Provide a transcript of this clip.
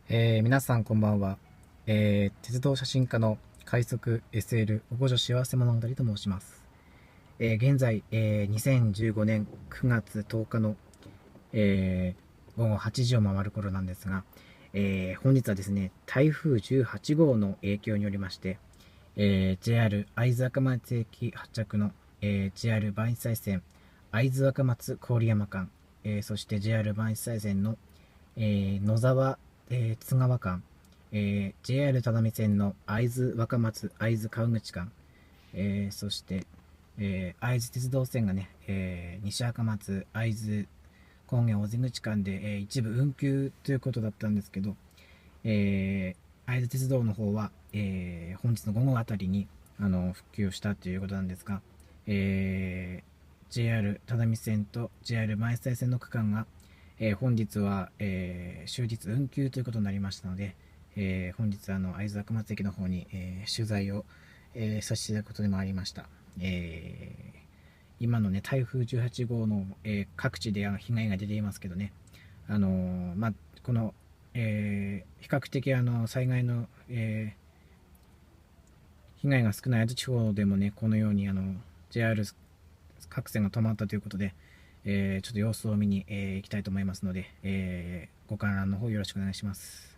皆さんこんばんは。鉄道写真家の快速 SL おご女幸せ物語と申します。現在、2015年9月10日の、午後8時を回る頃なんですが、本日はですね、台風18号の影響によりまして、JR 会津若松駅発着の、JR 磐越西線会津若松郡山間、そして JR 磐越西線の、野沢津川間、JR 只見線の会津若松会津川口間、そして、会津鉄道線がね、西若松会津高原尾瀬口間で、一部運休ということだったんですけど、会津鉄道の方は、本日の午後あたりに復旧したということなんですが、JR 只見線と JR 磐越西線の区間が本日は、終日運休ということになりましたので、本日会津若松駅の方に、取材を、させていただくことにもありました。今のね台風18号の、各地で被害が出ていますけどね、この、比較的災害の、被害が少ない会津地方でもね、このようにJR 各線が止まったということで、ちょっと様子を見に、行きたいと思いますので、ご観覧の方よろしくお願いします。